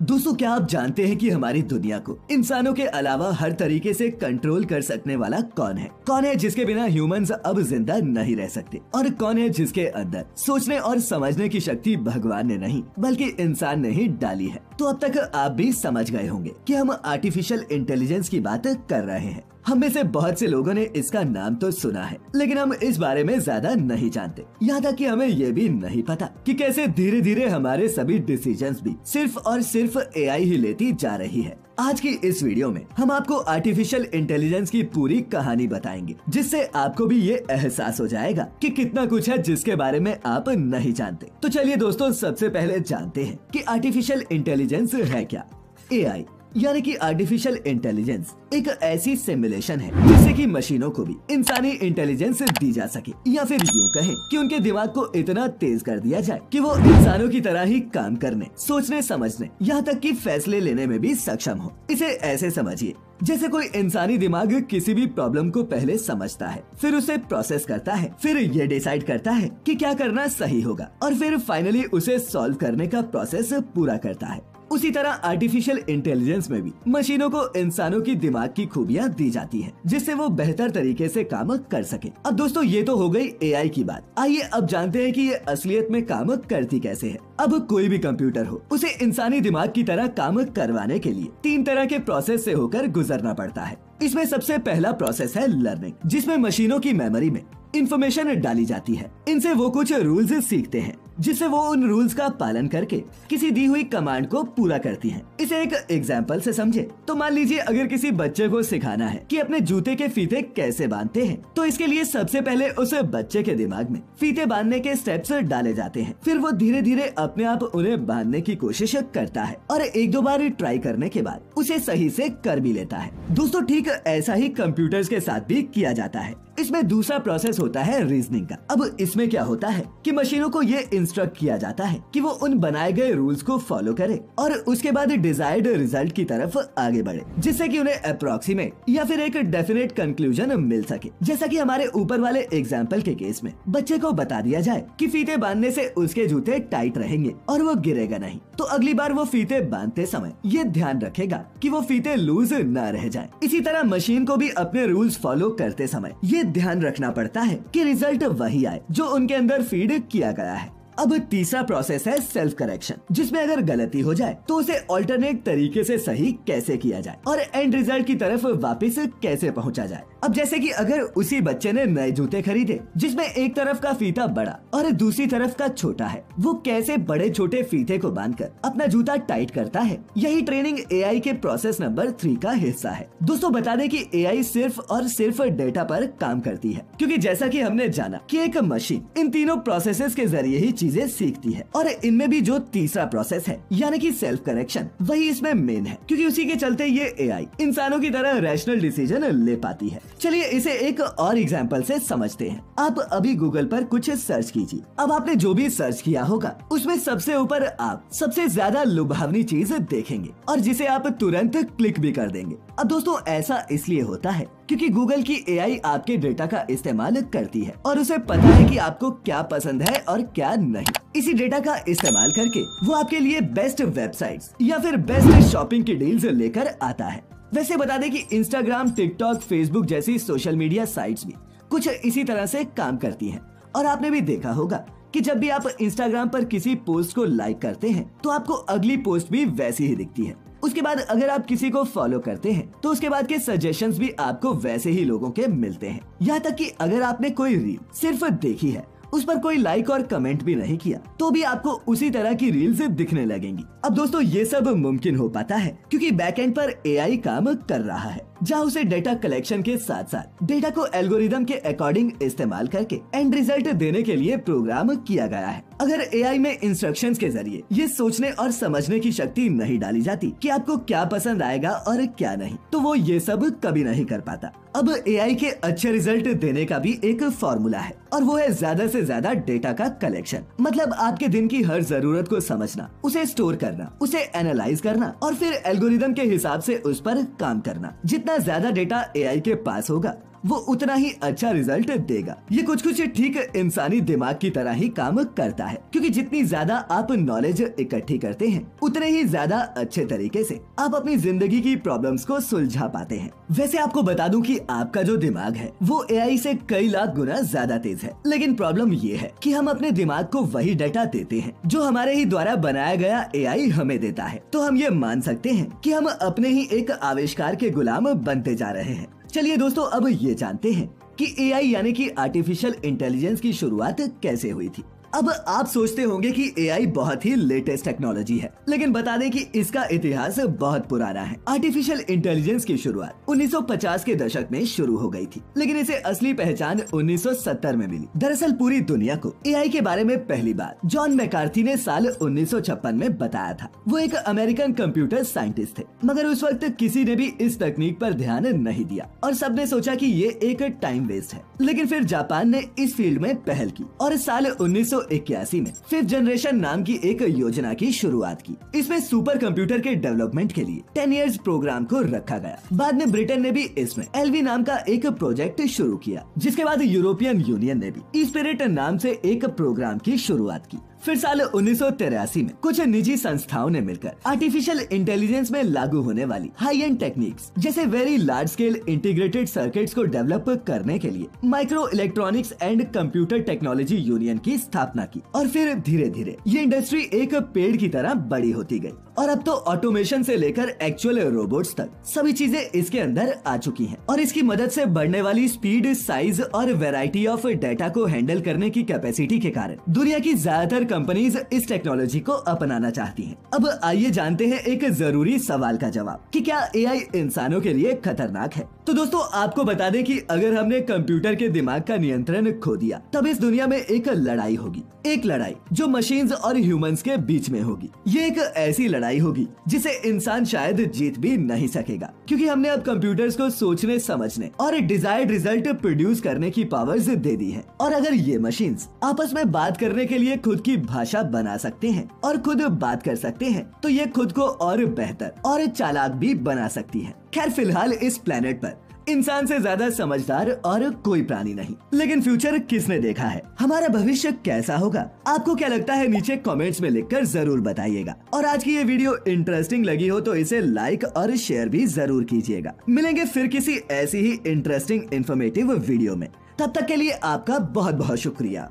दोस्तों, क्या आप जानते हैं कि हमारी दुनिया को इंसानों के अलावा हर तरीके से कंट्रोल कर सकने वाला कौन है? कौन है जिसके बिना ह्यूमंस अब जिंदा नहीं रह सकते? और कौन है जिसके अंदर सोचने और समझने की शक्ति भगवान ने नहीं बल्कि इंसान ने ही डाली है? तो अब तक आप भी समझ गए होंगे कि हम आर्टिफिशियल इंटेलिजेंस की बात कर रहे हैं। हम में से बहुत से लोगों ने इसका नाम तो सुना है, लेकिन हम इस बारे में ज्यादा नहीं जानते। यहाँ तक कि हमें ये भी नहीं पता कि कैसे धीरे धीरे हमारे सभी डिसीजंस भी सिर्फ और सिर्फ एआई ही लेती जा रही है। आज की इस वीडियो में हम आपको आर्टिफिशियल इंटेलिजेंस की पूरी कहानी बताएंगे, जिससे आपको भी ये एहसास हो जाएगा कि कितना कुछ है जिसके बारे में आप नहीं जानते। तो चलिए दोस्तों, सबसे पहले जानते हैं कि आर्टिफिशियल इंटेलिजेंस है क्या। एआई यानी कि आर्टिफिशियल इंटेलिजेंस एक ऐसी सिमुलेशन है जिससे कि मशीनों को भी इंसानी इंटेलिजेंस दी जा सके, या फिर यूँ कहें कि उनके दिमाग को इतना तेज कर दिया जाए कि वो इंसानों की तरह ही काम करने, सोचने, समझने, यहाँ तक कि फैसले लेने में भी सक्षम हो। इसे ऐसे समझिए जैसे कोई इंसानी दिमाग किसी भी प्रॉब्लम को पहले समझता है, फिर उसे प्रोसेस करता है, फिर ये डिसाइड करता है कि क्या करना सही होगा, और फिर फाइनली उसे सॉल्व करने का प्रोसेस पूरा करता है। उसी तरह आर्टिफिशियल इंटेलिजेंस में भी मशीनों को इंसानों की दिमाग की खूबियां दी जाती हैं, जिससे वो बेहतर तरीके से काम कर सके। अब दोस्तों, ये तो हो गई एआई की बात। आइए अब जानते हैं कि ये असलियत में काम करती कैसे है। अब कोई भी कंप्यूटर हो, उसे इंसानी दिमाग की तरह काम करवाने के लिए 3 तरह के प्रोसेस से होकर गुजरना पड़ता है। इसमें सबसे पहला प्रोसेस है लर्निंग, जिसमें मशीनों की मेमोरी में इंफॉर्मेशन डाली जाती है। इनसे वो कुछ रूल्स सीखते हैं, जिससे वो उन रूल्स का पालन करके किसी दी हुई कमांड को पूरा करती हैं। इसे एक एग्जाम्पल से समझे तो मान लीजिए अगर किसी बच्चे को सिखाना है कि अपने जूते के फीते कैसे बांधते हैं, तो इसके लिए सबसे पहले उस बच्चे के दिमाग में फीते बांधने के स्टेप्स डाले जाते हैं। फिर वो धीरे धीरे अपने आप उन्हें बांधने की कोशिश करता है और 1-2 बार ट्राई करने के बाद उसे सही से कर भी लेता है। दोस्तों, ठीक ऐसा ही कंप्यूटर्स के साथ भी किया जाता है। इसमें दूसरा प्रोसेस होता है रीजनिंग का। अब इसमें क्या होता है कि मशीनों को ये इंस्ट्रक्ट किया जाता है कि वो उन बनाए गए रूल्स को फॉलो करे और उसके बाद डिजायर्ड रिजल्ट की तरफ आगे बढ़े, जिससे कि उन्हें अप्रोक्सीमेट या फिर एक डेफिनेट कंक्लूजन मिल सके। जैसा कि हमारे ऊपर वाले एग्जाम्पल के केस में बच्चे को बता दिया जाए कि फीते बांधने से उसके जूते टाइट रहेंगे और वो गिरेगा नहीं, तो अगली बार वो फीते बांधते समय ये ध्यान रखेगा कि वो फीते लूज न रह जाए। इसी तरह मशीन को भी अपने रूल्स फॉलो करते समय ये ध्यान रखना पड़ता है कि रिजल्ट वही आए जो उनके अंदर फीड किया गया है। अब तीसरा प्रोसेस है सेल्फ करेक्शन, जिसमें अगर गलती हो जाए तो उसे ऑल्टरनेट तरीके से सही कैसे किया जाए और एंड रिजल्ट की तरफ वापस कैसे पहुंचा जाए। अब जैसे कि अगर उसी बच्चे ने नए जूते खरीदे जिसमें एक तरफ का फीता बड़ा और दूसरी तरफ का छोटा है, वो कैसे बड़े छोटे फीते को बांधकर अपना जूता टाइट करता है, यही ट्रेनिंग एआई के प्रोसेस नंबर 3 का हिस्सा है। दोस्तों, बता दें कि एआई सिर्फ और सिर्फ डेटा पर काम करती है, क्योंकि जैसा कि हमने जाना कि एक मशीन इन तीनों प्रोसेसेस के जरिए ही चीजें सीखती है, और इनमें भी जो तीसरा प्रोसेस है यानी कि सेल्फ करेक्शन, वही इसमें मेन है, क्योंकि उसी के चलते ये एआई इंसानों की तरह रैशनल डिसीजन ले पाती है। चलिए इसे एक और एग्जांपल से समझते हैं। आप अभी गूगल पर कुछ सर्च कीजिए। अब आपने जो भी सर्च किया होगा उसमें सबसे ऊपर आप सबसे ज्यादा लुभावनी चीज देखेंगे और जिसे आप तुरंत क्लिक भी कर देंगे। अब दोस्तों, ऐसा इसलिए होता है क्योंकि गूगल की एआई आपके डेटा का इस्तेमाल करती है और उसे पता है कि आपको क्या पसंद है और क्या नहीं। इसी डेटा का इस्तेमाल करके वो आपके लिए बेस्ट वेबसाइट्स या फिर बेस्ट शॉपिंग की डील्स लेकर आता है। वैसे बता दें कि इंस्टाग्राम, टिकटॉक, फेसबुक जैसी सोशल मीडिया साइट्स भी कुछ इसी तरह से काम करती हैं। और आपने भी देखा होगा कि जब भी आप इंस्टाग्राम पर किसी पोस्ट को लाइक करते हैं तो आपको अगली पोस्ट भी वैसी ही दिखती है। उसके बाद अगर आप किसी को फॉलो करते हैं तो उसके बाद के सजेशंस भी आपको वैसे ही लोगों के मिलते हैं। यहाँ तक कि अगर आपने कोई रील सिर्फ देखी है, उस पर कोई लाइक और कमेंट भी नहीं किया, तो भी आपको उसी तरह की रील्स दिखने लगेंगी। अब दोस्तों, ये सब मुमकिन हो पाता है क्योंकि बैकएंड पर एआई काम कर रहा है, जहाँ उसे डेटा कलेक्शन के साथ साथ डेटा को एल्गोरिदम के अकॉर्डिंग इस्तेमाल करके एंड रिजल्ट देने के लिए प्रोग्राम किया गया है। अगर एआई में इंस्ट्रक्शंस के जरिए ये सोचने और समझने की शक्ति नहीं डाली जाती कि आपको क्या पसंद आएगा और क्या नहीं, तो वो ये सब कभी नहीं कर पाता। अब एआई के अच्छे रिजल्ट देने का भी एक फॉर्मूला है, और वो है ज्यादा से ज्यादा डेटा का कलेक्शन। मतलब आपके दिन की हर जरूरत को समझना, उसे स्टोर करना, उसे एनालाइज करना और फिर एल्गोरिदम के हिसाब से उस पर काम करना। जितना ज्यादा डेटा एआई के पास होगा वो उतना ही अच्छा रिजल्ट देगा। ये कुछ ठीक इंसानी दिमाग की तरह ही काम करता है, क्योंकि जितनी ज्यादा आप नॉलेज इकट्ठी करते हैं उतने ही ज्यादा अच्छे तरीके से आप अपनी जिंदगी की प्रॉब्लम्स को सुलझा पाते हैं। वैसे आपको बता दूं कि आपका जो दिमाग है वो एआई से कई लाख गुना ज्यादा तेज है, लेकिन प्रॉब्लम ये है कि हम अपने दिमाग को वही डाटा देते हैं जो हमारे ही द्वारा बनाया गया एआई हमें देता है। तो हम ये मान सकते हैं कि हम अपने ही एक आविष्कार के गुलाम बनते जा रहे हैं। चलिए दोस्तों, अब ये जानते हैं कि एआई यानी कि आर्टिफिशियल इंटेलिजेंस की शुरुआत कैसे हुई थी। अब आप सोचते होंगे कि एआई बहुत ही लेटेस्ट टेक्नोलॉजी है, लेकिन बता दें कि इसका इतिहास बहुत पुराना है। आर्टिफिशियल इंटेलिजेंस की शुरुआत 1950 के दशक में शुरू हो गई थी, लेकिन इसे असली पहचान 1970 में मिली। दरअसल पूरी दुनिया को एआई के बारे में पहली बार जॉन मैकार्थी ने साल 1956 में बताया था। वो एक अमेरिकन कंप्यूटर साइंटिस्ट थे, मगर उस वक्त किसी ने भी इस तकनीक पर ध्यान नहीं दिया और सबने सोचा कि ये एक टाइम वेस्ट है। लेकिन फिर जापान ने इस फील्ड में पहल की और साल 1981 में 5th जनरेशन नाम की एक योजना की शुरुआत की। इसमें सुपर कंप्यूटर के डेवलपमेंट के लिए 10 इयर्स प्रोग्राम को रखा गया। बाद में ब्रिटेन ने भी इसमें एलवी नाम का एक प्रोजेक्ट शुरू किया, जिसके बाद यूरोपियन यूनियन ने भी स्पिरिट नाम से एक प्रोग्राम की शुरुआत की। फिर साल 1983 में कुछ निजी संस्थाओं ने मिलकर आर्टिफिशियल इंटेलिजेंस में लागू होने वाली हाई एंड टेक्निक्स जैसे very large scale integrated circuits को डेवलप करने के लिए micro electronics and computer technology union की स्थापना की। और फिर धीरे धीरे ये इंडस्ट्री एक पेड़ की तरह बड़ी होती गई और अब तो ऑटोमेशन से लेकर एक्चुअल रोबोट्स तक सभी चीजें इसके अंदर आ चुकी हैं। और इसकी मदद से बढ़ने वाली स्पीड, साइज और वैरायटी ऑफ डाटा को हैंडल करने की कैपेसिटी के कारण दुनिया की ज्यादातर कंपनीज इस टेक्नोलॉजी को अपनाना चाहती हैं। अब आइए जानते हैं एक जरूरी सवाल का जवाब कि क्या एआई इंसानों के लिए खतरनाक है। तो दोस्तों, आपको बता दें कि अगर हमने कंप्यूटर के दिमाग का नियंत्रण खो दिया तब इस दुनिया में एक लड़ाई होगी, एक लड़ाई जो मशीन्स और ह्यूमंस के बीच में होगी। ये एक ऐसी लड़ाई होगी जिसे इंसान शायद जीत भी नहीं सकेगा, क्योंकि हमने अब कंप्यूटर्स को सोचने, समझने और डिजायर्ड रिजल्ट प्रोड्यूस करने की पावर्स दे दी है। और अगर ये मशीन्स आपस में बात करने के लिए खुद की भाषा बना सकते हैं और खुद बात कर सकते हैं, तो ये खुद को और बेहतर और चालाक भी बना सकती है। खैर, फिलहाल इस प्लेनेट पर इंसान से ज्यादा समझदार और कोई प्राणी नहीं, लेकिन फ्यूचर किसने देखा है? हमारा भविष्य कैसा होगा? आपको क्या लगता है? नीचे कमेंट्स में लिखकर जरूर बताइएगा। और आज की ये वीडियो इंटरेस्टिंग लगी हो तो इसे लाइक और शेयर भी जरूर कीजिएगा। मिलेंगे फिर किसी ऐसी ही इंटरेस्टिंग इन्फॉर्मेटिव वीडियो में। तब तक के लिए आपका बहुत बहुत शुक्रिया।